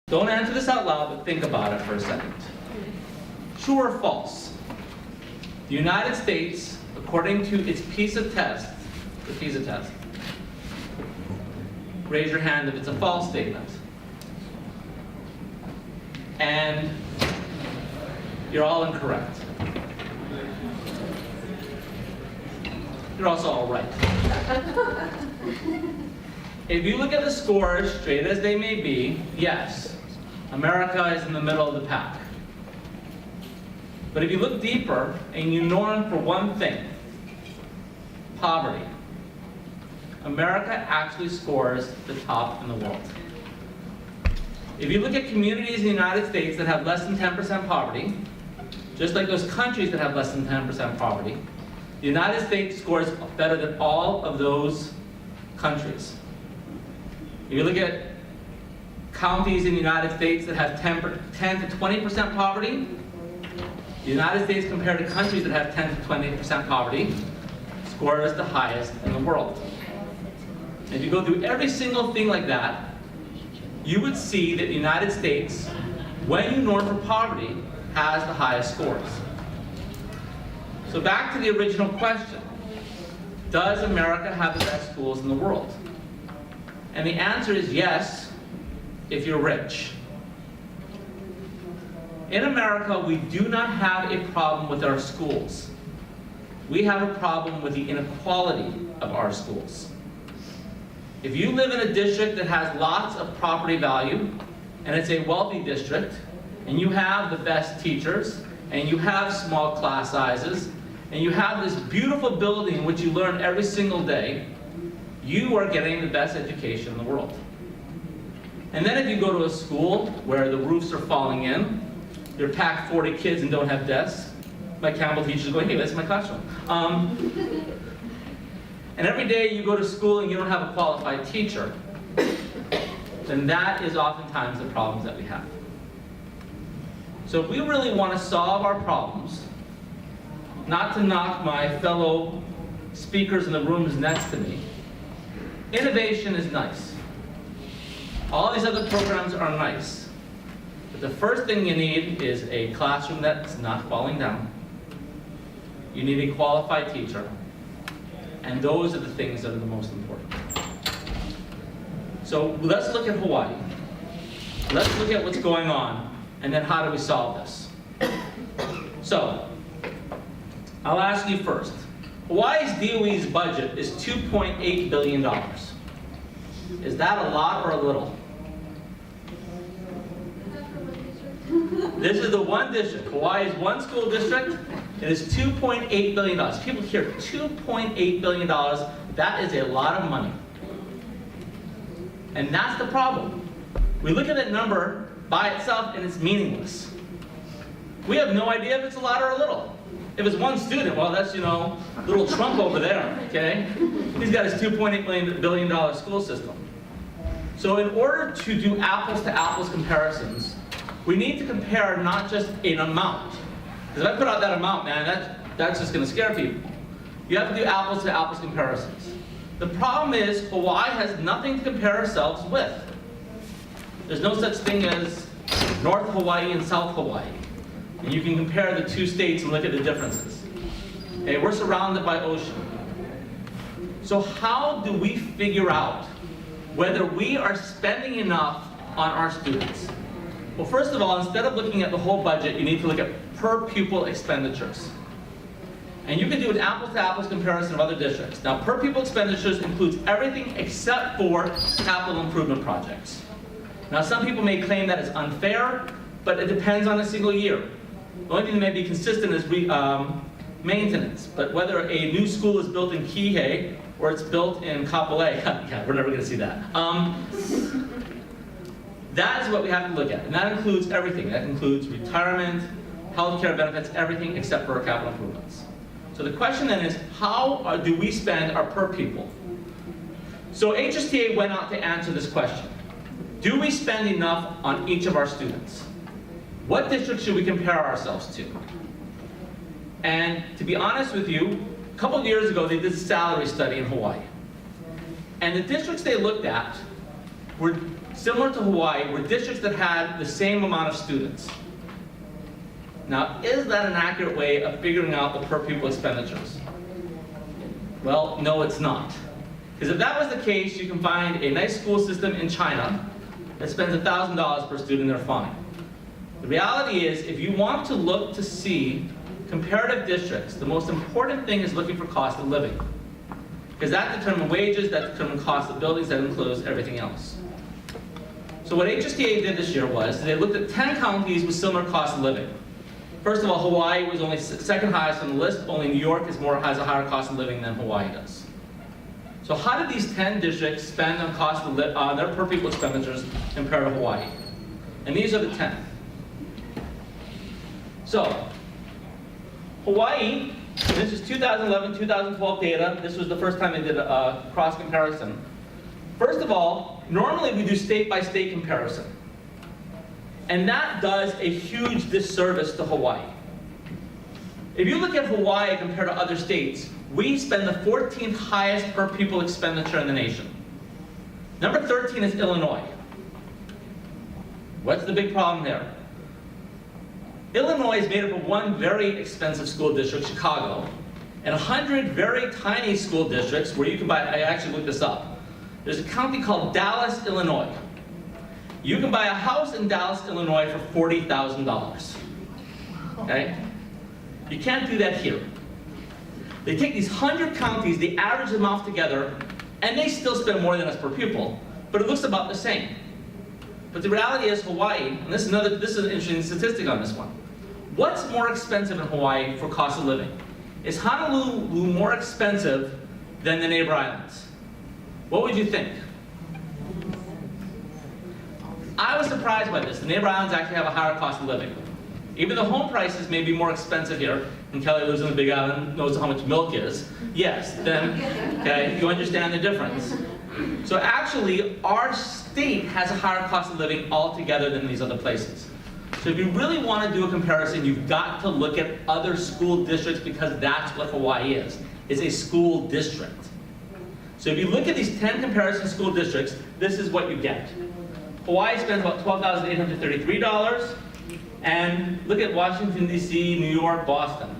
Don't answer this out loud, but think about it for a second. True or false? The United States, according to its PISA test, raise your hand if it's a false statement. And you're all incorrect. You're also all right. If you look at the scores, straight as they may be, yes, America is in the middle of the pack. But if you look deeper and you norm for one thing, poverty, America actually scores the top in the world. If you look at communities in the United States that have less than 10% poverty, just like those countries that have less than 10% poverty, the United States scores better than all of those countries. If you look at counties in the United States that have 10 to 20% poverty, the United States compared to countries that have 10 to 20% poverty scores the highest in the world. And if you go through every single thing like that, you would see that the United States, when you norm for poverty, has the highest scores. So back to the original question, does America have the best schools in the world? And the answer is yes, if you're rich. In America, we do not have a problem with our schools. We have a problem with the inequality of our schools. If you live in a district that has lots of property value, and it's a wealthy district, and you have the best teachers, and you have small class sizes, and you have this beautiful building in which you learn every single day, you are getting the best education in the world. And then if you go to a school where the roofs are falling in, you're packed 40 kids and don't have desks, my Campbell teacher's going, hey, that's my classroom. And every day you go to school and you don't have a qualified teacher, then that is oftentimes the problems that we have. So if we really want to solve our problems, not to knock my fellow speakers in the rooms next to me, innovation is nice. All these other programs are nice. But the first thing you need is a classroom that's not falling down. You need a qualified teacher. And those are the things that are the most important. So let's look at Hawaii. Let's look at what's going on, and then how do we solve this? So, I'll ask you first. Hawaii's DOE's budget is $2.8 billion. Is that a lot or a little? This is the one district. Hawaii's one school district. It is $2.8 billion. People hear $2.8 billion. That is a lot of money. And that's the problem. We look at that number by itself and it's meaningless. We have no idea if it's a lot or a little. If it's one student, well, that's, little Trump over there, okay? He's got his $2.8 billion school system. So in order to do apples to apples comparisons, we need to compare not just an amount. Because if I put out that amount, man, that's just going to scare people. You have to do apples to apples comparisons. The problem is Hawaii has nothing to compare ourselves with. There's no such thing as North Hawaii and South Hawaii. And you can compare the two states and look at the differences. Okay, we're surrounded by ocean. So how do we figure out whether we are spending enough on our students? Well, first of all, instead of looking at the whole budget, you need to look at per pupil expenditures. And you can do an apples-to-apples comparison of other districts. Now, per pupil expenditures includes everything except for capital improvement projects. Now, some people may claim that is unfair, but it depends on a single year. The only thing that may be consistent is maintenance. But whether a new school is built in Kihei or it's built in Kapolei, yeah, we're never going to see that. That is what we have to look at. And that includes everything. That includes retirement, healthcare benefits, everything except for our capital improvements. So the question then is, how do we spend our per pupil? So HSTA went out to answer this question. Do we spend enough on each of our students? What district should we compare ourselves to? And to be honest with you, a couple of years ago they did a salary study in Hawaii. And the districts they looked at were similar to Hawaii, were districts that had the same amount of students. Now, is that an accurate way of figuring out the per pupil expenditures? Well, no, it's not. Because if that was the case, you can find a nice school system in China that spends $1,000 per student, they're fine. The reality is, if you want to look to see comparative districts, the most important thing is looking for cost of living. Because that determines wages, that determines cost of buildings, that includes everything else. So what HSTA did this year was, they looked at 10 counties with similar cost of living. First of all, Hawaii was only second highest on the list. Only New York has a higher cost of living than Hawaii does. So how did these 10 districts spend on their per pupil expenditures compared to Hawaii? And these are the 10. So, Hawaii, this is 2011-2012 data. This was the first time they did a cross comparison. First of all, normally we do state-by-state comparison. And that does a huge disservice to Hawaii. If you look at Hawaii compared to other states, we spend the 14th highest per pupil expenditure in the nation. Number 13 is Illinois. What's the big problem there? Illinois is made up of one very expensive school district, Chicago, and 100 very tiny school districts where you can buy, I actually looked this up. There's a county called Dallas, Illinois. You can buy a house in Dallas, Illinois for $40,000. Okay? You can't do that here. They take these 100 counties, they average them off together, and they still spend more than us per pupil, but it looks about the same. But the reality is Hawaii, and this is an interesting statistic on this one. What's more expensive in Hawaii for cost of living? Is Honolulu more expensive than the neighbor islands? What would you think? I was surprised by this. The neighbor islands actually have a higher cost of living. Even though home prices may be more expensive here, and Kelly lives in the Big Island, knows how much milk is, yes, then, okay, you understand the difference. So actually, our state has a higher cost of living altogether than these other places. So if you really want to do a comparison, you've got to look at other school districts because that's what Hawaii is. It's a school district. So if you look at these 10 comparison school districts, this is what you get. Hawaii spends about $12,833, and look at Washington, D.C., New York, Boston.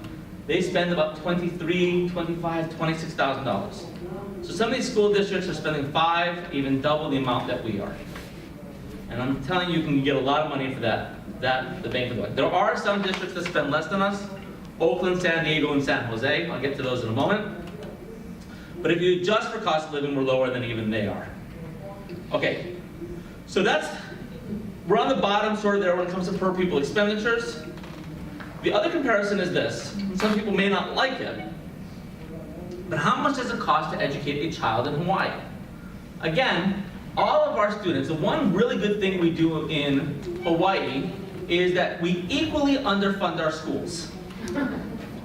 They spend about $23,000, $25,000, $26,000. So some of these school districts are spending 5, even double the amount that we are. And I'm telling you, you can get a lot of money for the bang for the buck. There are some districts that spend less than us. Oakland, San Diego, and San Jose. I'll get to those in a moment. But if you adjust for cost of living, we're lower than even they are. Okay, so we're on the bottom sort of there when it comes to per pupil expenditures. The other comparison is this. Some people may not like it, but how much does it cost to educate a child in Hawaii? Again, all of our students, the one really good thing we do in Hawaii is that we equally underfund our schools.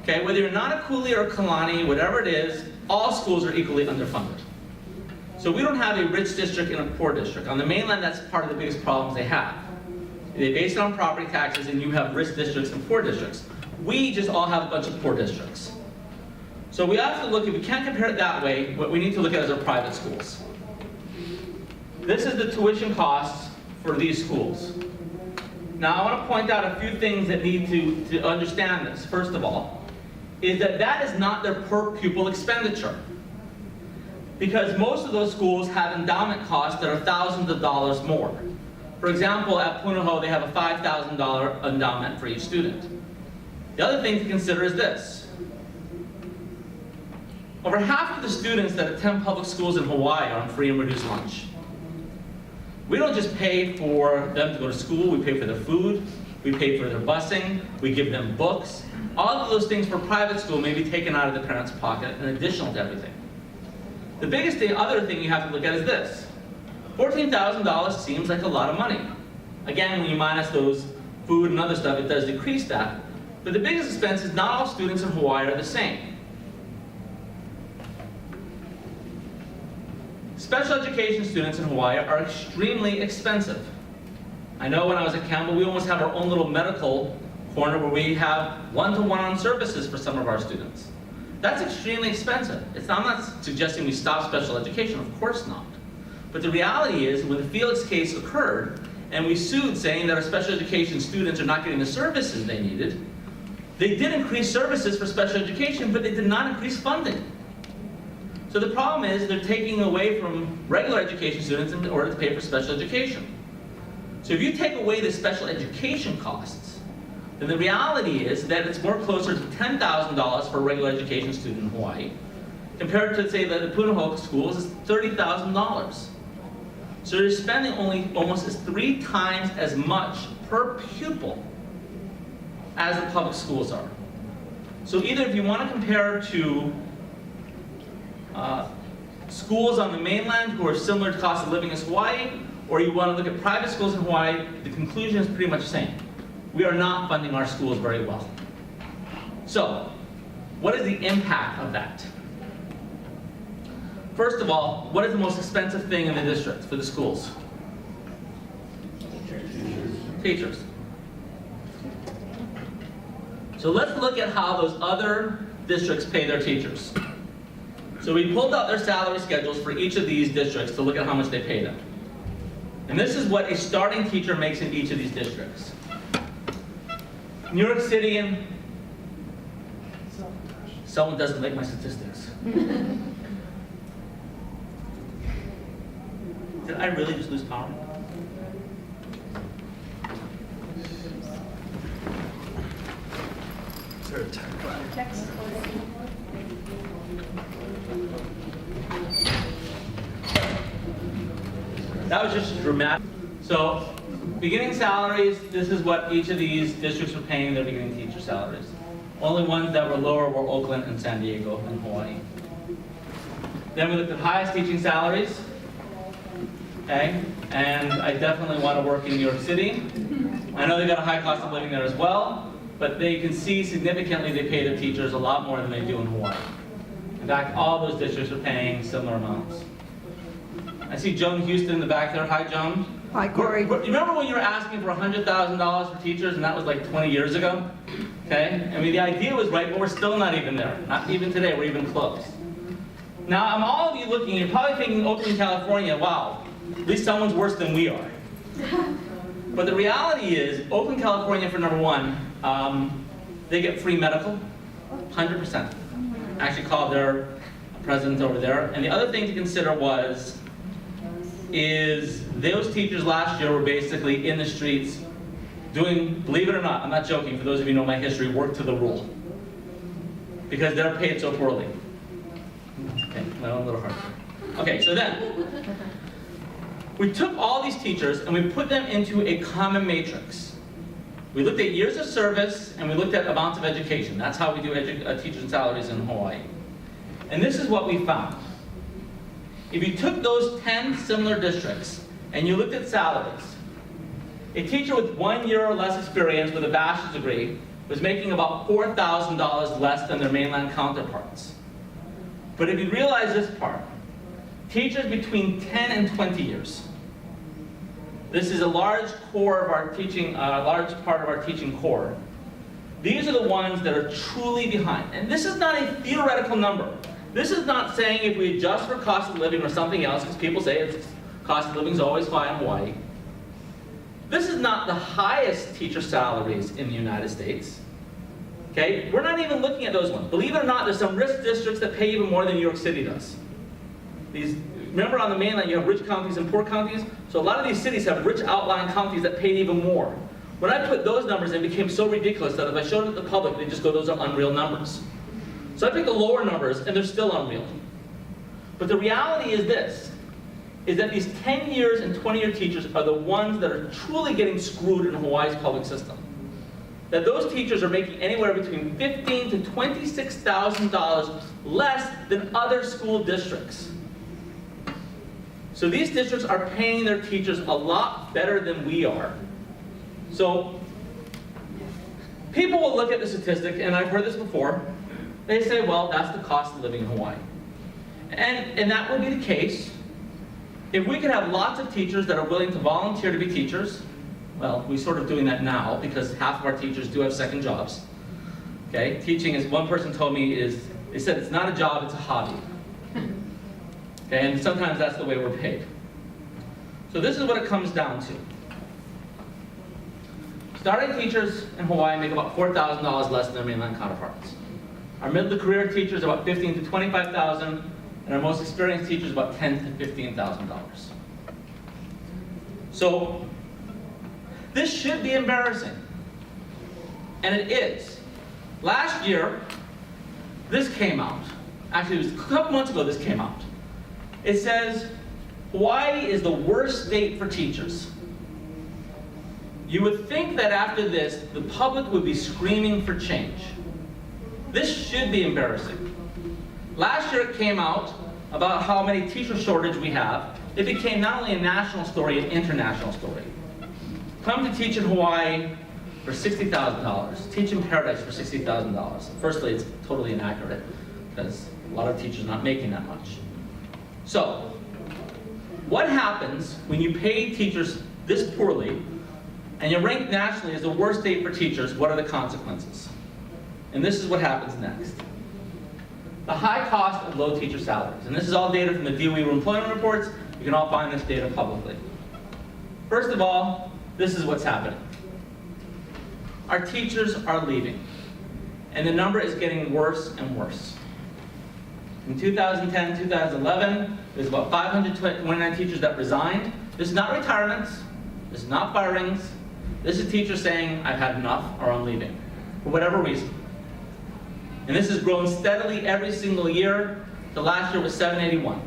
Okay, whether you're not a Kuli or a Kalani, whatever it is, all schools are equally underfunded. So we don't have a rich district and a poor district. On the mainland, that's part of the biggest problems they have. They base it on property taxes, and you have rich districts and poor districts. We just all have a bunch of poor districts. So we have to look, if we can't compare it that way, what we need to look at is our private schools. This is the tuition costs for these schools. Now I want to point out a few things that need to understand this. First of all, is that is not their per pupil expenditure. Because most of those schools have endowment costs that are thousands of dollars more. For example, at Punahou, they have a $5,000 endowment for each student. The other thing to consider is this. Over half of the students that attend public schools in Hawaii are on free and reduced lunch. We don't just pay for them to go to school, we pay for their food, we pay for their busing, we give them books. All of those things for private school may be taken out of the parents' pocket in addition to everything. The biggest other thing you have to look at is this. $14,000 seems like a lot of money. Again, when you minus those food and other stuff, it does decrease that. But the biggest expense is not all students in Hawaii are the same. Special education students in Hawaii are extremely expensive. I know when I was at Campbell, we almost have our own little medical corner where we have one-to-one services for some of our students. That's extremely expensive. I'm not suggesting we stop special education, of course not. But the reality is, when the Felix case occurred, and we sued saying that our special education students are not getting the services they needed, they did increase services for special education, but they did not increase funding. So the problem is they're taking away from regular education students in order to pay for special education. So if you take away the special education costs, then the reality is that it's more closer to $10,000 for a regular education student in Hawaii, compared to, say, the Punahou schools is $30,000. So you're spending almost 3 times as much per pupil as the public schools are. So either if you want to compare to schools on the mainland who are similar to cost of living as Hawaii, or you want to look at private schools in Hawaii, the conclusion is pretty much the same. We are not funding our schools very well. So, what is the impact of that? First of all, what is the most expensive thing in the district for the schools? Teachers. So let's look at how those other districts pay their teachers. So we pulled out their salary schedules for each of these districts to look at how much they pay them. And this is what a starting teacher makes in each of these districts. New York City and someone doesn't like my statistics. Did I really just lose power? Is there a time clock? That was just dramatic. So, beginning salaries, this is what each of these districts were paying their beginning teacher salaries. Only ones that were lower were Oakland and San Diego and Hawaii. Then we looked at highest teaching salaries. Okay, and I definitely want to work in New York City. I know they got a high cost of living there as well, but they can see significantly they pay their teachers a lot more than they do in Hawaii. In fact, all those districts are paying similar amounts. I see Joan Houston in the back there. Hi, Joan. Hi, Corey. You remember when you were asking for $100,000 for teachers, and that was like 20 years ago? Okay? I mean, the idea was right, but we're still not even there. Not even today, we're even close. Now, all of you looking, you're probably thinking Oakland, California, wow, at least someone's worse than we are. But the reality is, Oakland, California, for number one, they get free medical, 100%. I actually called their president over there. And the other thing to consider is those teachers last year were basically in the streets doing, believe it or not, I'm not joking, for those of you who know my history, work to the rule. Because they're paid so poorly. Okay, my own little heart. Okay, so then, we took all these teachers and we put them into a common matrix. We looked at years of service and we looked at amounts of education. That's how we do teachers' salaries in Hawaii. And this is what we found. If you took those 10 similar districts and you looked at salaries, a teacher with 1 year or less experience with a bachelor's degree was making about $4,000 less than their mainland counterparts. But if you realize this part, teachers between 10 and 20 years, this is a large core of our teaching, large part of our teaching core. These are the ones that are truly behind. And this is not a theoretical number. This is not saying if we adjust for cost of living or something else, because people say it's, cost of living is always high in Hawaii. This is not the highest teacher salaries in the United States. Okay, we're not even looking at those ones. Believe it or not, there's some rich districts that pay even more than New York City does. Remember on the mainland you have rich counties and poor counties? So a lot of these cities have rich outlying counties that pay even more. When I put those numbers in, it became so ridiculous that if I showed it to the public, they'd just go, those are unreal numbers. So I picked the lower numbers, and they're still unreal. But the reality is this, is that these 10 years and 20-year teachers are the ones that are truly getting screwed in Hawaii's public system. That those teachers are making anywhere between $15,000 to $26,000 less than other school districts. So these districts are paying their teachers a lot better than we are. So people will look at the statistic, and I've heard this before, they say, well, that's the cost of living in Hawaii. And that would be the case if we could have lots of teachers that are willing to volunteer to be teachers. Well, we're sort of doing that now because half of our teachers do have second jobs. Okay, teaching, as one person told me, they said it's not a job, it's a hobby. Okay, and sometimes that's the way we're paid. So this is what it comes down to. Starting teachers in Hawaii make about $4,000 less than their mainland counterparts. Our middle-to-career teachers about $15,000 to $25,000, and our most experienced teachers about $10,000 to $15,000. So this should be embarrassing, and it is. Last year, this came out. Actually, it was a couple months ago this came out. It says, Hawaii is the worst state for teachers. You would think that after this, the public would be screaming for change. This should be embarrassing. Last year it came out about how many teacher shortage we have. It became not only a national story, an international story. Come to teach in Hawaii for $60,000. Teach in Paradise for $60,000. Firstly, it's totally inaccurate because a lot of teachers are not making that much. So, what happens when you pay teachers this poorly and you're ranked nationally as the worst state for teachers? What are the consequences? And this is what happens next. The high cost of low teacher salaries. And this is all data from the DOE employment reports. You can all find this data publicly. First of all, this is what's happening. Our teachers are leaving. And the number is getting worse and worse. In 2010, 2011, there's about 529 teachers that resigned. This is not retirements. This is not firings. This is teachers saying, I've had enough or I'm leaving, for whatever reason. And this has grown steadily every single year. The last year was 781.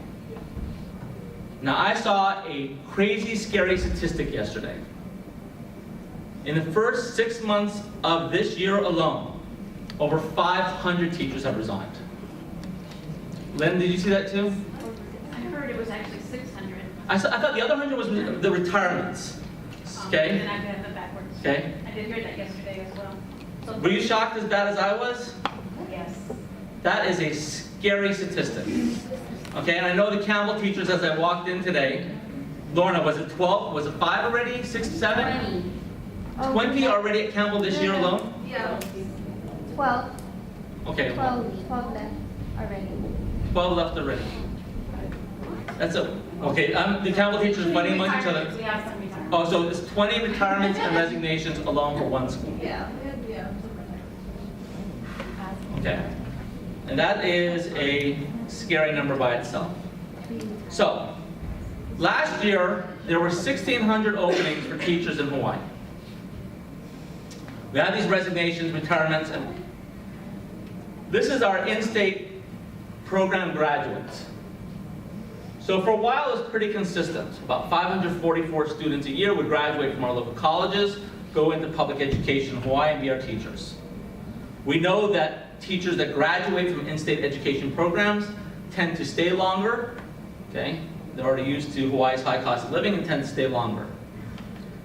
Now I saw a crazy, scary statistic yesterday. In the first 6 months of this year alone, over 500 teachers have resigned. Lynn, did you see that too? I heard it was actually 600. I thought the other 100 was the retirements. Okay? And I got that backwards. Okay. I did hear that yesterday as well. So Were you shocked as bad as I was? yes. That is a scary statistic. Okay, and I know the Campbell teachers as I walked in today. Lorna, was it 12? Was it 5 already? 6, 7? 20 already at Campbell this year alone? Yeah. 12. Okay, 12 left already. 12 left already. That's a, okay, the Campbell teachers fighting amongst each other. We have some retirements. Oh, so it's 20 retirements and resignations alone for one school. Yeah. Okay. And that is a scary number by itself. So, last year, there were 1,600 openings for teachers in Hawaii. We had these resignations, retirements, and this is our in-state program graduates. So for a while, it was pretty consistent. About 544 students a year would graduate from our local colleges, go into public education in Hawaii, and be our teachers. We know that teachers that graduate from in-state education programs tend to stay longer. Okay? They're already used to Hawaii's high cost of living and tend to stay longer.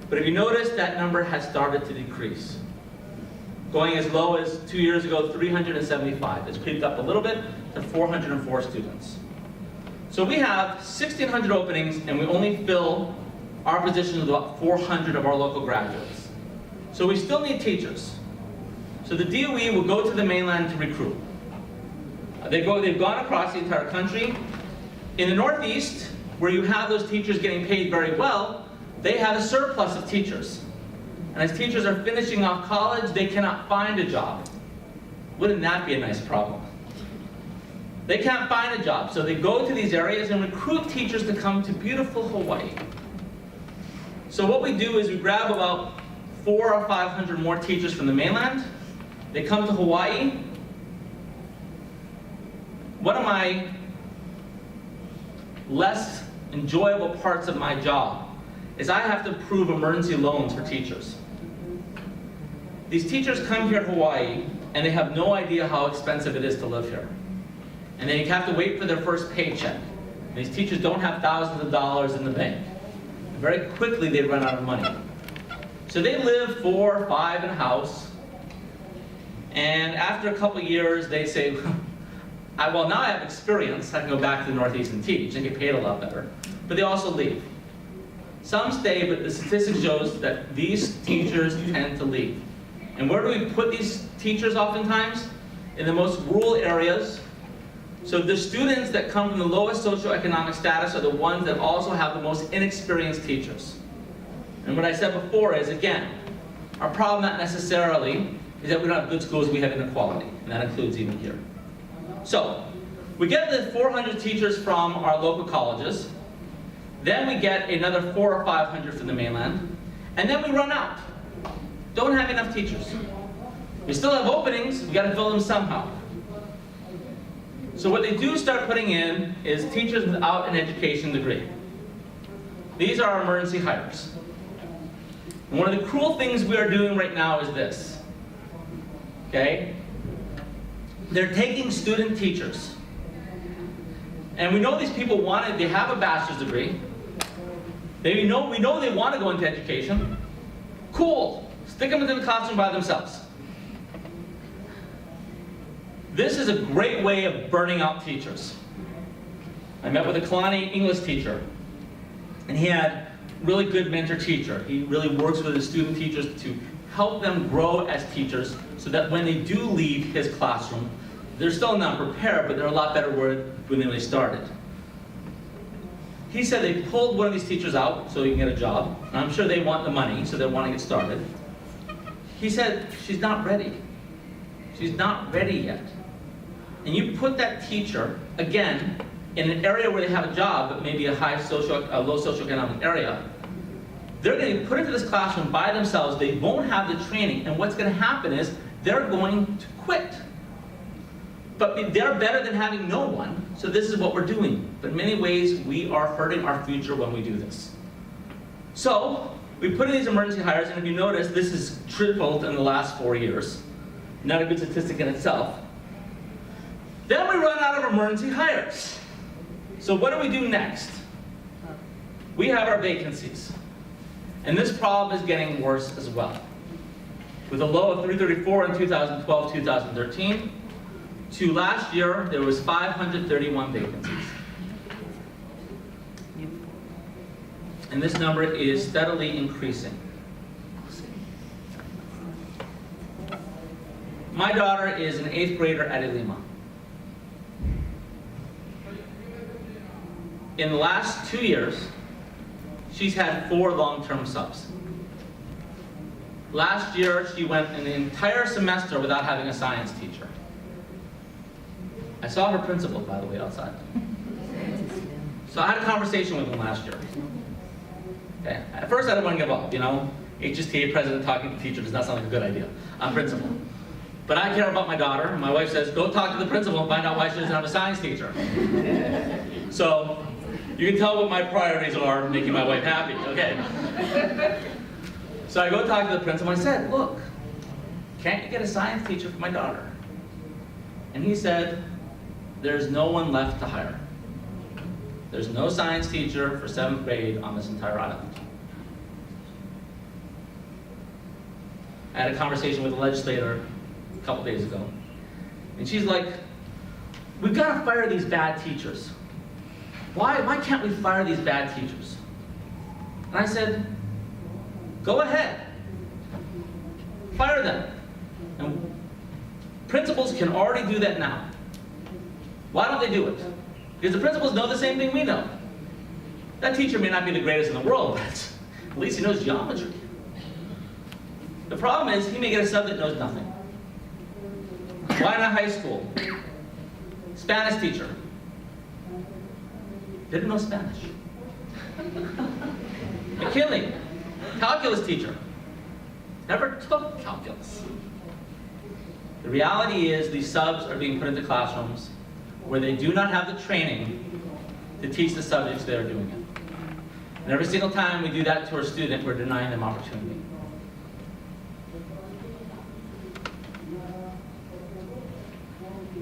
But if you notice, that number has started to decrease. Going as low as 2 years ago, 375. It's creeped up a little bit to 404 students. So we have 1,600 openings, and we only fill our positions with about 400 of our local graduates. So we still need teachers. So the DOE will go to the mainland to recruit. They've gone across the entire country. In the Northeast, where you have those teachers getting paid very well, they have a surplus of teachers. And as teachers are finishing off college, they cannot find a job. Wouldn't that be a nice problem? They can't find a job, so they go to these areas and recruit teachers to come to beautiful Hawaii. So what we do is we grab about 400 or 500 more teachers from the mainland. They come to Hawaii. One of my less enjoyable parts of my job is I have to approve emergency loans for teachers. These teachers come here to Hawaii and they have no idea how expensive it is to live here. And they have to wait for their first paycheck. And these teachers don't have thousands of dollars in the bank. And very quickly they run out of money. So they live 4 or 5 in a house, and after a couple years they say, well, now I have experience, I can go back to the Northeast and teach and get paid a lot better. But they also leave. Some stay, but the statistics shows that these teachers tend to leave. And where do we put these teachers oftentimes? In the most rural areas, So the students that come from the lowest socioeconomic status are the ones that also have the most inexperienced teachers. And what I said before is, again, our problem not necessarily is that we don't have good schools, we have inequality, and that includes even here. So, we get the 400 teachers from our local colleges, then we get another 400 or 500 from the mainland, and then we run out. Don't have enough teachers. We still have openings, we gotta fill them somehow. So what they do start putting in is teachers without an education degree. These are our emergency hires. And one of the cruel things we are doing right now is this. Okay? They're taking student teachers. And we know these people they have a bachelor's degree. We know they want to go into education. Cool. Stick them into the classroom by themselves. This is a great way of burning out teachers. I met with a Kalani English teacher, and he had really good mentor teacher. He really works with his student teachers to help them grow as teachers so that when they do leave his classroom, they're still not prepared, but they're a lot better when they started. He said they pulled one of these teachers out so he can get a job. And I'm sure they want the money, so they want to get started. He said, she's not ready. She's not ready yet. And you put that teacher, again, in an area where they have a job, but maybe a low socioeconomic area, they're going to put into this classroom by themselves. They won't have the training, and what's going to happen is they're going to quit. But they're better than having no one, so this is what we're doing. But in many ways, we are hurting our future when we do this. So, we put in these emergency hires, and if you notice, this is tripled in the last 4 years. Not a good statistic in itself. Then we run out of emergency hires. So what do we do next? We have our vacancies. And this problem is getting worse as well. With a low of 334 in 2012-2013, to last year, there was 531 vacancies. And this number is steadily increasing. My daughter is an 8th grader at Ilima. In the last 2 years, she's had 4 long-term subs. Last year, she went an entire semester without having a science teacher. I saw her principal, by the way, outside. So I had a conversation with him last year. Okay. At first, I didn't want to give up, HSTA president talking to teacher does not sound like a good idea. I'm principal. But I care about my daughter, and my wife says, go talk to the principal and find out why she doesn't have a science teacher. So, you can tell what my priorities are, making my wife happy, okay? So I go talk to the principal, and I said, look, can't you get a science teacher for my daughter? And he said, there's no one left to hire. There's no science teacher for 7th grade on this entire island. I had a conversation with a legislator a couple days ago, and she's like, we've got to fire these bad teachers. Why can't we fire these bad teachers? And I said, go ahead. Fire them. And principals can already do that now. Why don't they do it? Because the principals know the same thing we know. That teacher may not be the greatest in the world, but at least he knows geometry. The problem is, he may get a sub that knows nothing. Why not high school? Spanish teacher. Didn't know Spanish. McKinley, calculus teacher. Never took calculus. The reality is these subs are being put into classrooms where they do not have the training to teach the subjects they are doing it. And every single time we do that to our student, we're denying them opportunity.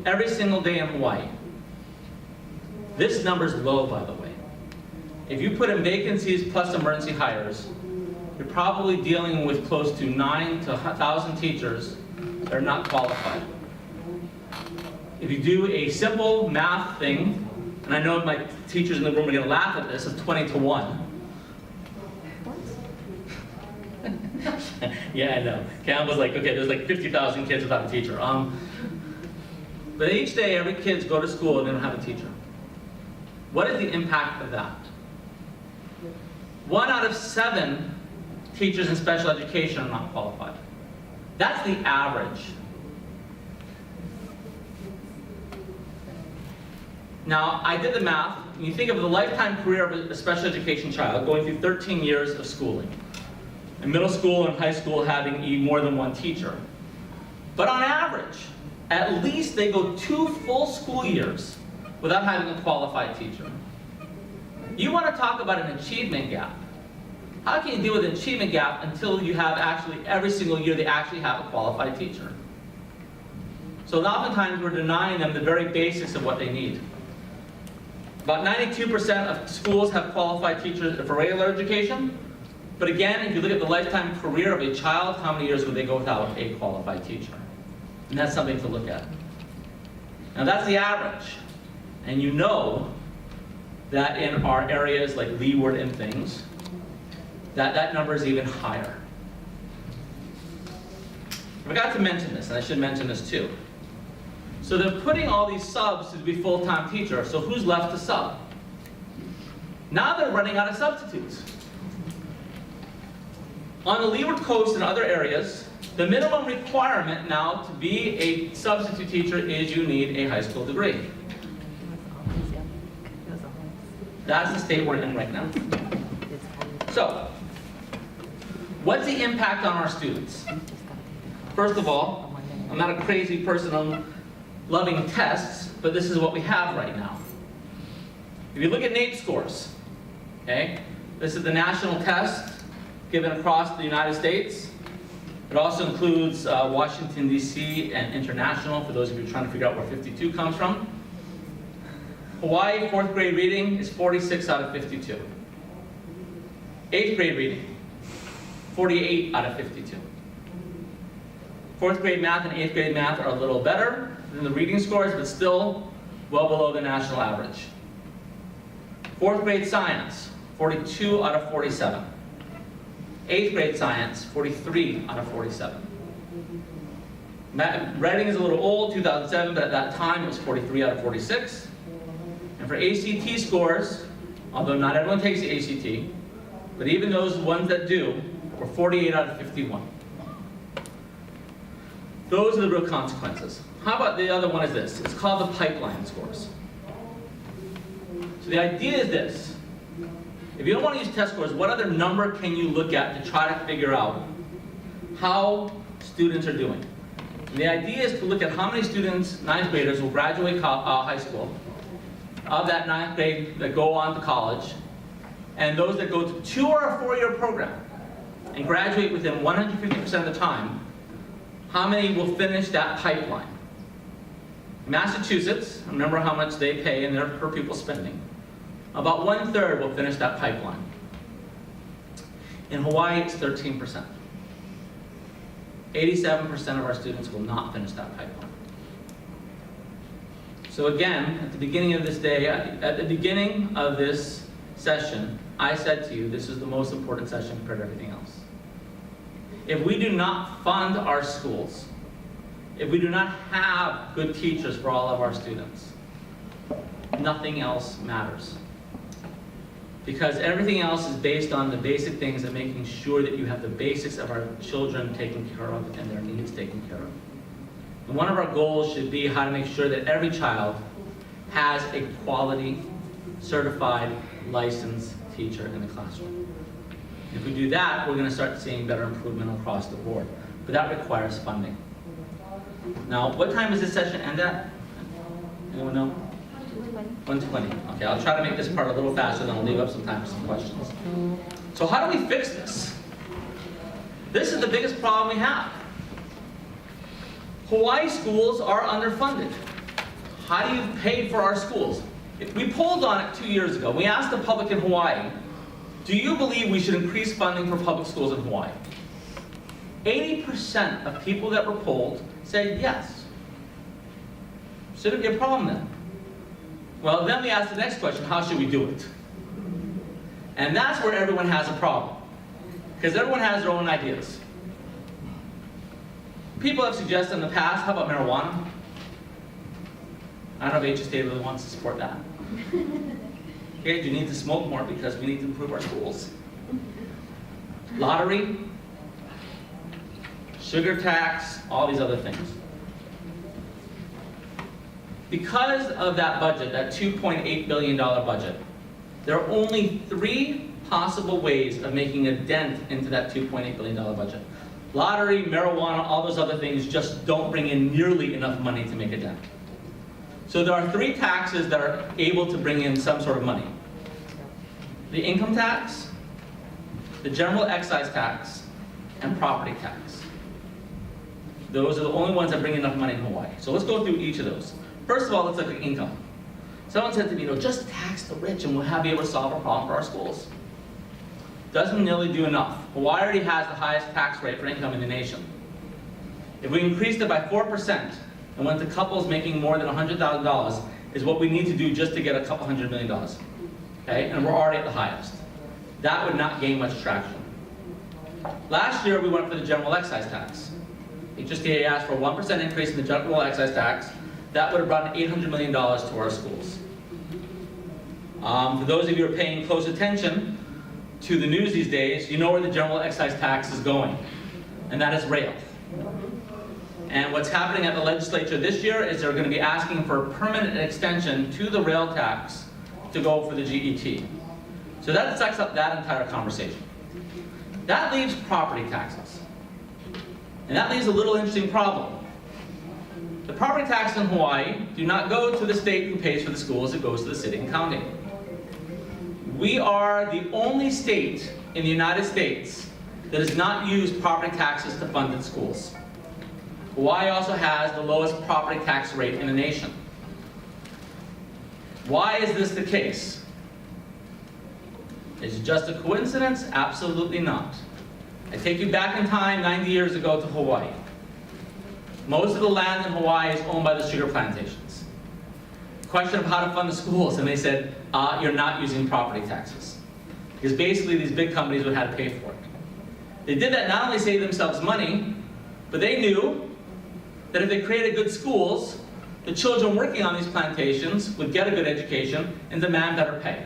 Every single day in Hawaii. This number's low, by the way. If you put in vacancies plus emergency hires, you're probably dealing with close to 9 to 1,000 teachers that are not qualified. If you do a simple math thing, and I know my teachers in the room are going to laugh at this, of 20 to 1. Yeah, I know. Cam was like, okay, there's like 50,000 kids without a teacher. But each day, every kids go to school and they don't have a teacher. What is the impact of that? 1 out of 7 teachers in special education are not qualified. That's the average. Now, I did the math. When you think of the lifetime career of a special education child going through 13 years of schooling, in middle school and high school having more than one teacher. But on average, at least they go 2 full school years without having a qualified teacher. You want to talk about an achievement gap. How can you deal with an achievement gap until you have actually every single year they actually have a qualified teacher? So oftentimes we're denying them the very basics of what they need. About 92% of schools have qualified teachers for regular education. But again, if you look at the lifetime career of a child, how many years would they go without a qualified teacher? And that's something to look at. Now that's the average. And you know that in our areas like Leeward and things, that number is even higher. I forgot to mention this, and I should mention this too. So they're putting all these subs to be full-time teachers, so who's left to sub? Now they're running out of substitutes. On the Leeward Coast and other areas, the minimum requirement now to be a substitute teacher is you need a high school degree. That's the state we're in right now. So, what's the impact on our students? First of all, I'm not a crazy person on loving tests, but this is what we have right now. If you look at NAEP scores, okay, this is the national test given across the United States. It also includes Washington, D.C. and international, for those of you trying to figure out where 52 comes from. Hawaii 4th grade reading is 46 out of 52. 8th grade reading, 48 out of 52. 4th grade math and 8th grade math are a little better than the reading scores, but still well below the national average. 4th grade science, 42 out of 47. 8th grade science, 43 out of 47. Writing is a little old, 2007, but at that time it was 43 out of 46. And for ACT scores, although not everyone takes the ACT, but even those ones that do, were 48 out of 51. Those are the real consequences. How about the other one is this? It's called the pipeline scores. So the idea is this. If you don't want to use test scores, what other number can you look at to try to figure out how students are doing? And the idea is to look at how many students, 9th graders, will graduate high school, of that 9th grade that go on to college, and those that go to 2 or a 4-year program and graduate within 150% of the time, how many will finish that pipeline? Massachusetts, remember how much they pay in their per pupil spending. About 1/3 will finish that pipeline. In Hawaii, it's 13%. 87% of our students will not finish that pipeline. So again, at the beginning of this day, at the beginning of this session, I said to you, this is the most important session compared to everything else. If we do not fund our schools, if we do not have good teachers for all of our students, nothing else matters. Because everything else is based on the basic things and making sure that you have the basics of our children taken care of and their needs taken care of. And one of our goals should be how to make sure that every child has a quality, certified, licensed teacher in the classroom. If we do that, we're going to start seeing better improvement across the board. But that requires funding. Now, what time does this session end at? Anyone know? 1:20. Okay, I'll try to make this part a little faster, then I'll leave up some time for some questions. So how do we fix this? This is the biggest problem we have. Hawaii schools are underfunded. How do you pay for our schools? We polled on it 2 years ago. We asked the public in Hawaii, do you believe we should increase funding for public schools in Hawaii? 80% of people that were polled said yes. Shouldn't be a problem then. Well, then we asked the next question, how should we do it? And that's where everyone has a problem. Because everyone has their own ideas. People have suggested in the past, how about marijuana? I don't know if HSTA really wants to support that. Okay, do you need to smoke more because we need to improve our schools? Lottery, sugar tax, all these other things. Because of that budget, that $2.8 billion budget, there are only 3 possible ways of making a dent into that $2.8 billion budget. Lottery, marijuana, all those other things just don't bring in nearly enough money to make a dent. So there are 3 taxes that are able to bring in some sort of money. The income tax, the general excise tax, and property tax. Those are the only ones that bring enough money in Hawaii. So let's go through each of those. First of all, let's look at income. Someone said to me, just tax the rich and we'll be able to solve a problem for our schools. Doesn't nearly do enough. Hawaii already has the highest tax rate for income in the nation. If we increased it by 4% and went to couples making more than $100,000 is what we need to do just to get a couple $100 million. Okay, and we're already at the highest. That would not gain much traction. Last year we went for the general excise tax. HSTA asked for a 1% increase in the general excise tax. That would have brought $800 million to our schools. For those of you who are paying close attention to the news these days, you know where the general excise tax is going, and that is rail. And what's happening at the legislature this year is they're going to be asking for a permanent extension to the rail tax to go for the GET. So that sucks up that entire conversation. That leaves property taxes. And that leaves a little interesting problem. The property taxes in Hawaii do not go to the state who pays for the schools, it goes to the city and county. We are the only state in the United States that does not use property taxes to fund its schools. Hawaii also has the lowest property tax rate in the nation. Why is this the case? Is it just a coincidence? Absolutely not. I take you back in time 90 years ago to Hawaii. Most of the land in Hawaii is owned by the sugar plantations. Question of how to fund the schools, and they said, you're not using property taxes. Because basically these big companies would have to pay for it. They did that not only to save themselves money, but they knew that if they created good schools, the children working on these plantations would get a good education and demand better pay.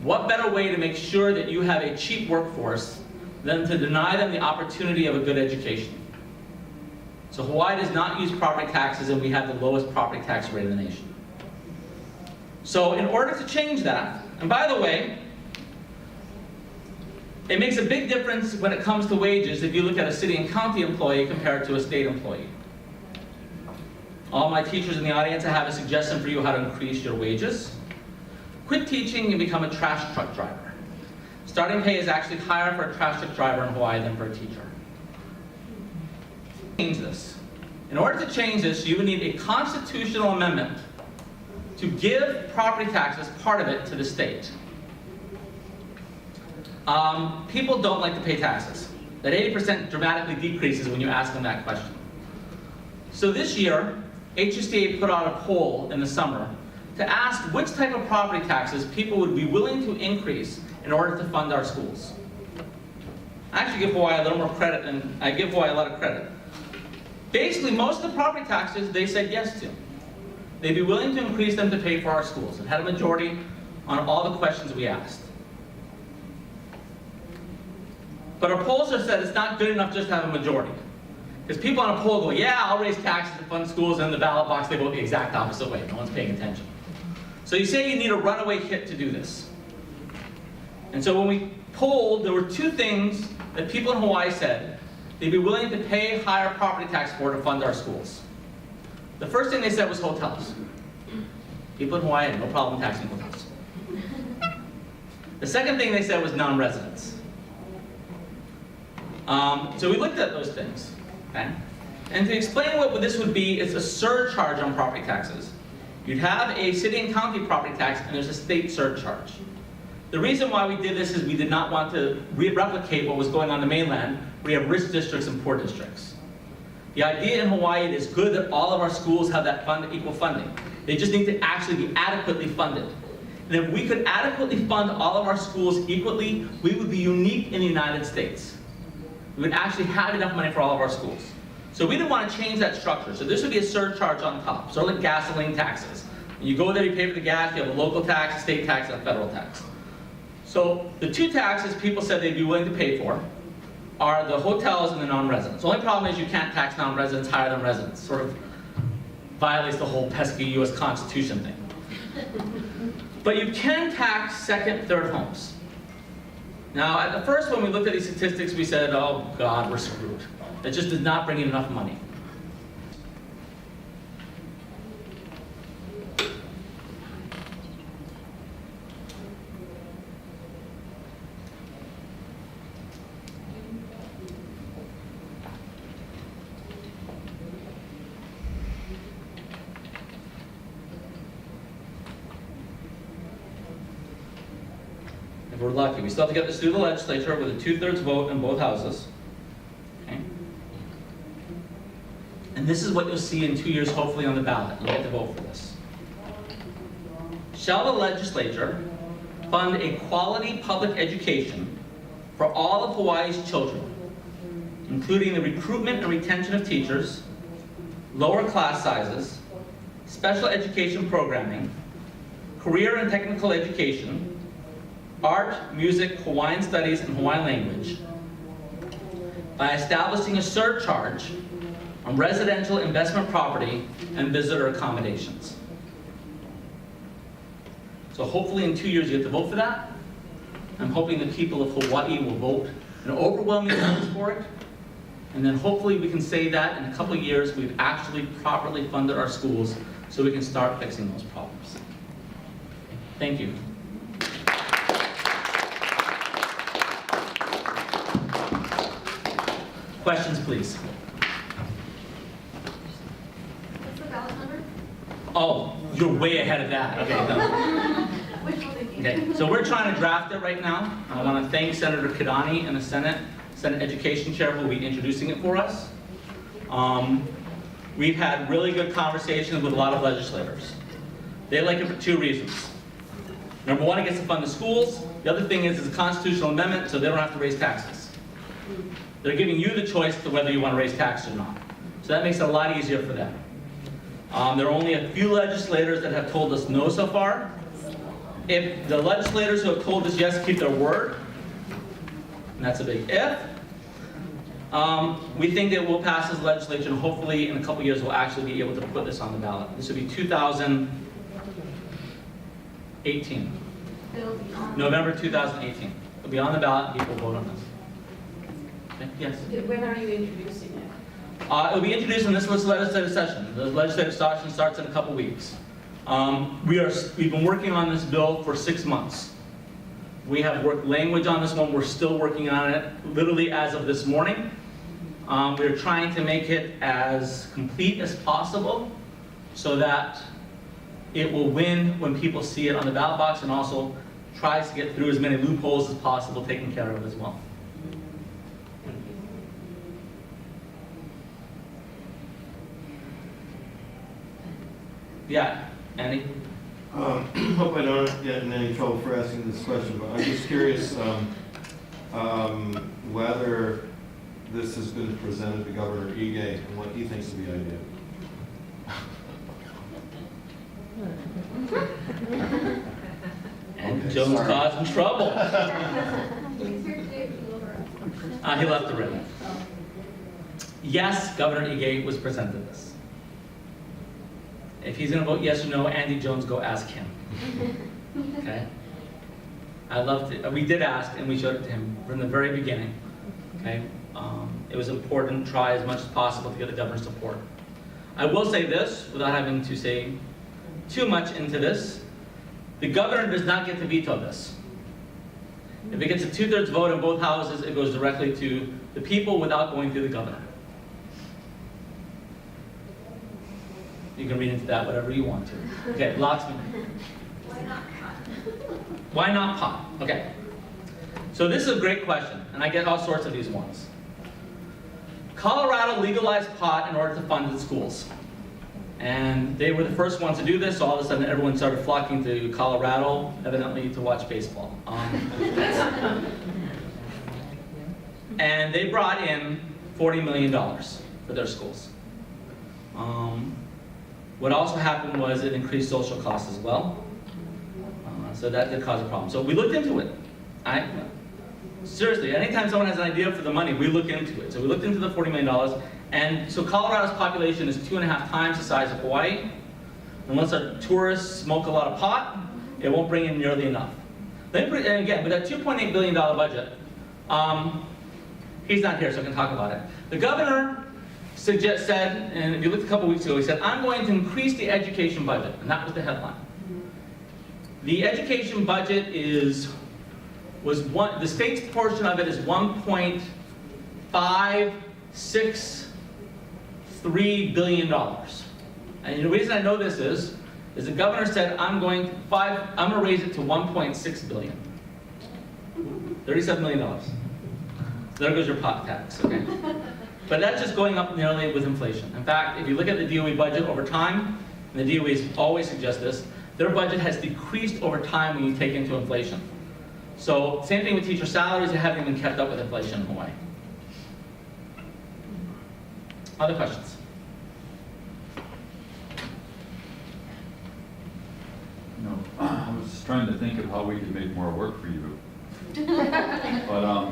What better way to make sure that you have a cheap workforce than to deny them the opportunity of a good education? So Hawaii does not use property taxes, and we have the lowest property tax rate in the nation. So in order to change that, and by the way, it makes a big difference when it comes to wages if you look at a city and county employee compared to a state employee. All my teachers in the audience, I have a suggestion for you how to increase your wages. Quit teaching and become a trash truck driver. Starting pay is actually higher for a trash truck driver in Hawaii than for a teacher. Change this. In order to change this, you would need a constitutional amendment to give property taxes, part of it, to the state. People don't like to pay taxes. That 80% dramatically decreases when you ask them that question. So this year, HSTA put out a poll in the summer to ask which type of property taxes people would be willing to increase in order to fund our schools. I actually give Hawaii a little more credit, and I give Hawaii a lot of credit. Basically, most of the property taxes they said yes to. They'd be willing to increase them to pay for our schools. It had a majority on all the questions we asked. But our pollster said it's not good enough just to have a majority. Because people on a poll go, yeah, I'll raise taxes to fund schools, and in the ballot box they vote the exact opposite way. No one's paying attention. So you say you need a runaway hit to do this. And so when we polled, there were 2 things that people in Hawaii said they'd be willing to pay higher property tax for to fund our schools. The first thing they said was hotels. People in Hawaii had no problem taxing hotels. The second thing they said was non-residents. So we looked at those things. Okay? And to explain what this would be, it's a surcharge on property taxes. You'd have a city and county property tax, and there's a state surcharge. The reason why we did this is we did not want to replicate what was going on in the mainland, where you have rich districts and poor districts. The idea in Hawaii, it is good that all of our schools have that equal funding. They just need to actually be adequately funded. And if we could adequately fund all of our schools equally, we would be unique in the United States. We would actually have enough money for all of our schools. So we didn't want to change that structure. So this would be a surcharge on top, sort of like gasoline taxes. You go there, you pay for the gas, you have a local tax, a state tax, and a federal tax. So the two taxes people said they'd be willing to pay for are the hotels and the non-residents. The only problem is you can't tax non-residents higher than residents. Sort of violates the whole pesky US Constitution thing. But you can tax second, third homes. Now, at the first when we looked at these statistics, we said, oh God, we're screwed. It just did not bring in enough money. If we're lucky, we still have to get this through the legislature with a 2/3 vote in both houses. Okay? And this is what you'll see in 2 years, hopefully, on the ballot. You get to vote for this. Shall the legislature fund a quality public education for all of Hawaii's children, including the recruitment and retention of teachers, lower class sizes, special education programming, career and technical education, art, music, Hawaiian studies, and Hawaiian language, by establishing a surcharge on residential investment property and visitor accommodations. So hopefully in 2 years you get to vote for that. I'm hoping the people of Hawaii will vote in overwhelming numbers for it. And then hopefully we can say that in a couple of years we've actually properly funded our schools so we can start fixing those problems. Thank you. Questions, please. What's the ballot number? Oh, you're way ahead of that. Okay, no. Which one did you? Okay, so we're trying to draft it right now. I want to thank Senator Kidani and the Senate Education Chair who will be introducing it for us. We've had really good conversations with a lot of legislators. They like it for two reasons. Number one, it gets to fund the schools. The other thing is it's a constitutional amendment, so they don't have to raise taxes. They're giving you the choice to whether you want to raise taxes or not. So that makes it a lot easier for them. There are only a few legislators that have told us no so far. If the legislators who have told us yes keep their word, and that's a big if, we think it will pass this legislation, and hopefully in a couple years we'll actually be able to put this on the ballot. This will be 2018. It'll be on. November 2018. It'll be on the ballot, people vote on this. Okay, yes? When are you introducing it? It'll be introduced in this legislative session. The legislative session starts in a couple weeks. We've been working on this bill for 6 months. We have worked language on this one. We're still working on it, literally as of this morning. We're trying to make it as complete as possible so that it will win when people see it on the ballot box, and also tries to get through as many loopholes as possible taken care of as well. Yeah, Andy? Hope I don't get in any trouble for asking this question, but I'm just curious whether this has been presented to Governor Ige and what he thinks of the idea. And Okay, Jones sorry. causing trouble. He's here today, if you look around. He left already. Yes, Governor Ige was presented this. If he's going to vote yes or no, Andy Jones, go ask him. Okay? I loved it. We did ask, and we showed it to him from the very beginning. Okay? It was important to try as much as possible to get the governor's support. I will say this, without having to say too much into this. The governor does not get to veto this. If it gets a 2/3 vote in both houses, it goes directly to the people without going through the governor. You can read into that whatever you want to. Okay, Locksman. Why not pot? Why not pot? Okay. So this is a great question, and I get all sorts of these ones. Colorado legalized pot in order to fund its schools. And they were the first ones to do this, so all of a sudden everyone started flocking to Colorado, evidently to watch baseball. And they brought in $40 million. for their schools. What also happened was it increased social costs as well. So that did cause a problem. So we looked into it. Seriously, anytime someone has an idea for the money, we look into it. So we looked into the $40 million. And so Colorado's population is 2.5 times the size of Hawaii. Unless our tourists smoke a lot of pot, it won't bring in nearly enough. And again, with that $2.8 billion budget, he's not here, so I can talk about it. The governor said, and if you looked a couple weeks ago, he said, I'm going to increase the education budget, and that was the headline. The education budget the state's portion of it is $1.563 billion. And the reason I know this is the governor said, I'm going to raise it to $1.6 billion. $37 million. So there goes your pot tax, okay? But that's just going up nearly with inflation. In fact, if you look at the DOE budget over time, and the DOE always suggests this, their budget has decreased over time when you take into inflation. So same thing with teacher salaries, they haven't even kept up with inflation in Hawaii. Other questions? No, I was just trying to think of how we could make more work for you. But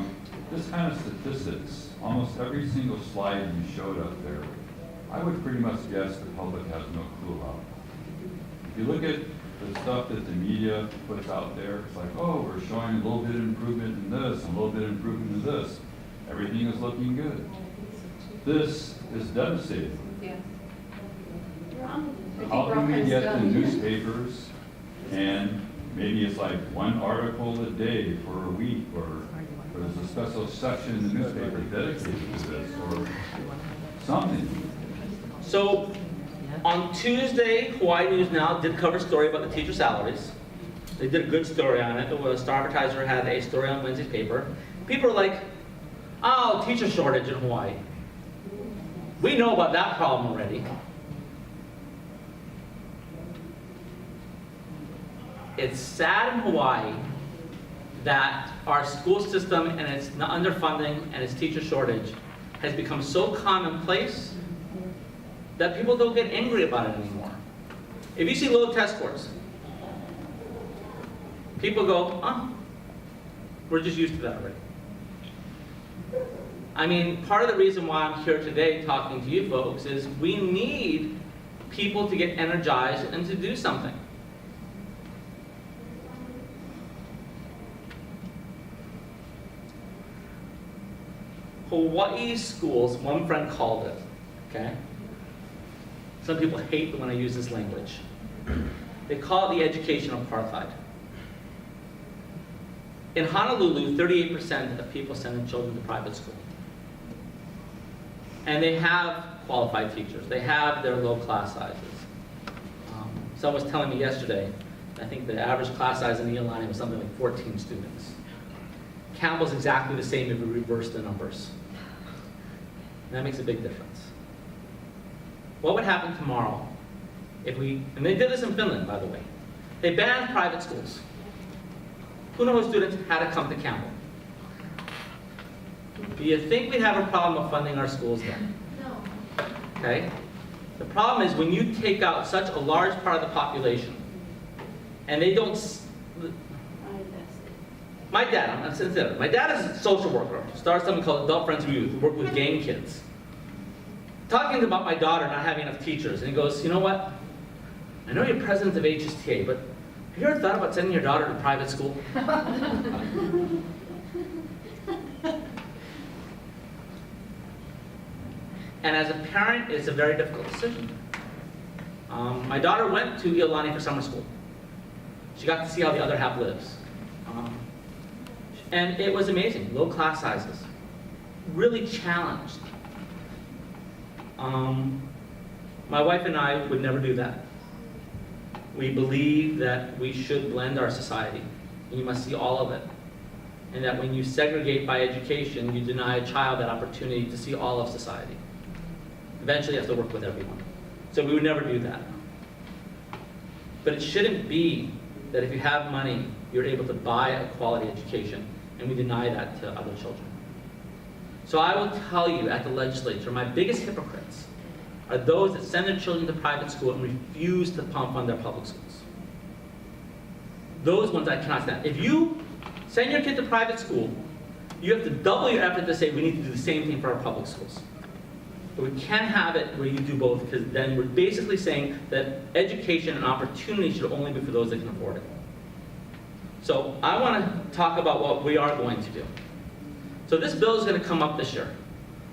this kind of statistics, almost every single slide you showed up there, I would pretty much guess the public has no clue about. If you look at the stuff that the media puts out there, it's like, oh, we're showing a little bit of improvement in this, and a little bit of improvement in this. Everything is looking good. This is devastating. Yeah. How can we get the newspapers, and maybe it's like one article a day for a week, or there's a special section in the newspaper dedicated to this, or something. So on Tuesday, Hawaii News Now did cover a story about the teacher salaries. They did a good story on it. The Star Advertiser had a story on Wednesday's paper. People are like, oh, teacher shortage in Hawaii. We know about that problem already. It's sad in Hawaii that our school system and its underfunding and its teacher shortage has become so commonplace that people don't get angry about it anymore. If you see low test scores, people go, oh, we're just used to that already. I mean, part of the reason why I'm here today talking to you folks is we need people to get energized and to do something. Hawaii schools, one friend called it, okay? Some people hate when I use this language. They call it the education apartheid. In Honolulu, 38% of people send their children to private school. And they have qualified teachers. They have their low class sizes. Someone was telling me yesterday, I think the average class size in Iolani was something like 14 students. Campbell's exactly the same if we reverse the numbers. And that makes a big difference. What would happen tomorrow if and they did this in Finland, by the way. They banned private schools. Who knows students had to come to Campbell? Do you think we'd have a problem of funding our schools then? No. Okay? The problem is when you take out such a large part of the population, and they don't. My dad, I'm sincere. My dad is a social worker. Started something called Adult Friends of Youth, who work with gang kids. Talking about my daughter not having enough teachers, and he goes, you know what? I know you're president of HSTA, but have you ever thought about sending your daughter to private school? And as a parent, it's a very difficult decision. My daughter went to Iolani for summer school. She got to see how the other half lives. And it was amazing, low class sizes, really challenged. My wife and I would never do that. We believe that we should blend our society, and you must see all of it. And that when you segregate by education, you deny a child that opportunity to see all of society. Eventually you have to work with everyone. So we would never do that. But it shouldn't be that if you have money, you're able to buy a quality education, and we deny that to other children. So I will tell you at the legislature, my biggest hypocrites are those that send their children to private school and refuse to fund their public schools. Those ones I cannot stand. If you send your kid to private school, you have to double your effort to say we need to do the same thing for our public schools. But we can't have it where you do both, because then we're basically saying that education and opportunity should only be for those that can afford it. So I want to talk about what we are going to do. So this bill is going to come up this year.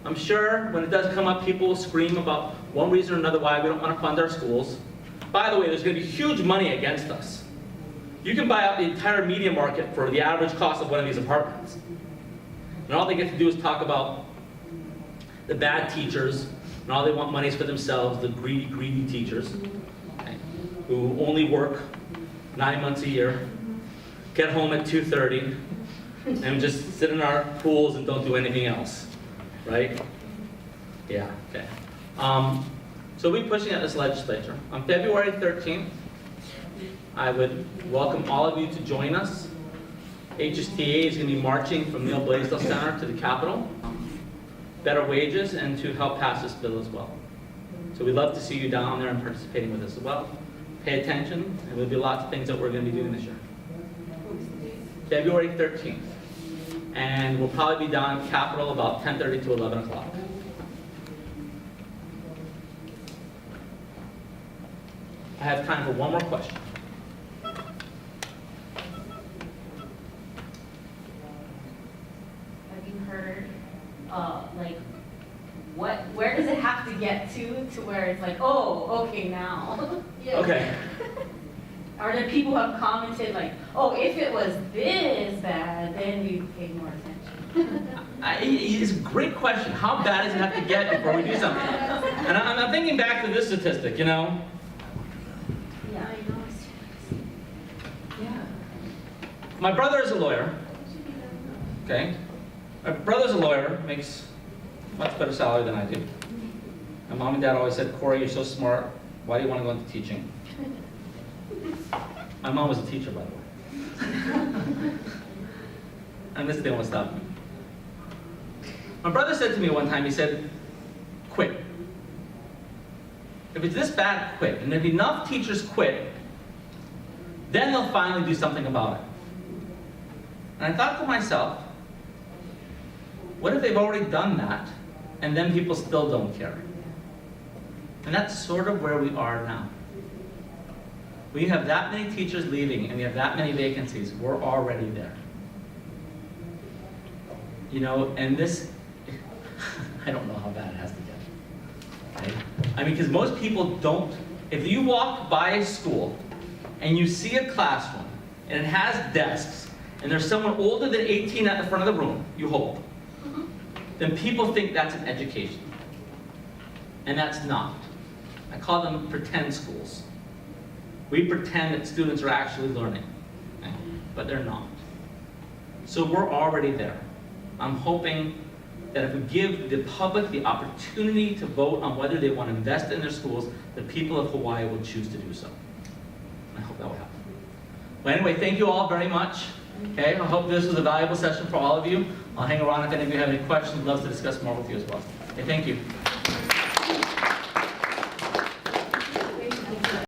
I'm sure when it does come up, people will scream about one reason or another why we don't want to fund our schools. By the way, there's going to be huge money against us. You can buy out the entire media market for the average cost of one of these apartments. And all they get to do is talk about the bad teachers, and all they want money is for themselves, the greedy, greedy teachers, okay, who only work 9 months a year, get home at 2:30, and just sit in our pools and don't do anything else, right? Yeah, okay. So we're pushing at this legislature. On February 13th, I would welcome all of you to join us. HSTA is going to be marching from Neil Blaisdell Center to the Capitol. Better wages and to help pass this bill as well. So we'd love to see you down there and participating with us as well. Pay attention, and there'll be lots of things that we're going to be doing this year. February 13th. And we'll probably be down at the Capitol about 10:30 to 11 o'clock. I have time for one more question. Have you heard, like, where does it have to get to where it's like, oh, okay, now? Yeah. Okay. Are there people who have commented like, oh, if it was this bad, then we'd pay more attention? It's a great question. How bad does it have to get before we do something? And I'm thinking back to this statistic, you know. Yeah. I know. Yeah. My brother is a lawyer, okay? My brother's a lawyer, makes much better salary than I do. My mom and dad always said, Corey, you're so smart. Why do you want to go into teaching? My mom was a teacher, by the way. And this thing won't stop me. My brother said to me one time, he said, quit. If it's this bad, quit. And if enough teachers quit, then they'll finally do something about it. And I thought to myself, what if they've already done that, and then people still don't care? And that's sort of where we are now. We have that many teachers leaving, and we have that many vacancies. We're already there. You know, and this, I don't know how bad it has to get. Okay? I mean, because most people don't, if you walk by a school and you see a classroom and it has desks and there's someone older than 18 at the front of the room, you hope, then people think that's an education. And that's not. I call them pretend schools. We pretend that students are actually learning, okay? But they're not. So we're already there. I'm hoping that if we give the public the opportunity to vote on whether they want to invest in their schools, the people of Hawaii will choose to do so. I hope that will happen. But anyway, thank you all very much. Okay, I hope this was a valuable session for all of you. I'll hang around if any of you have any questions. I'd love to discuss more with you as well. Okay, thank you.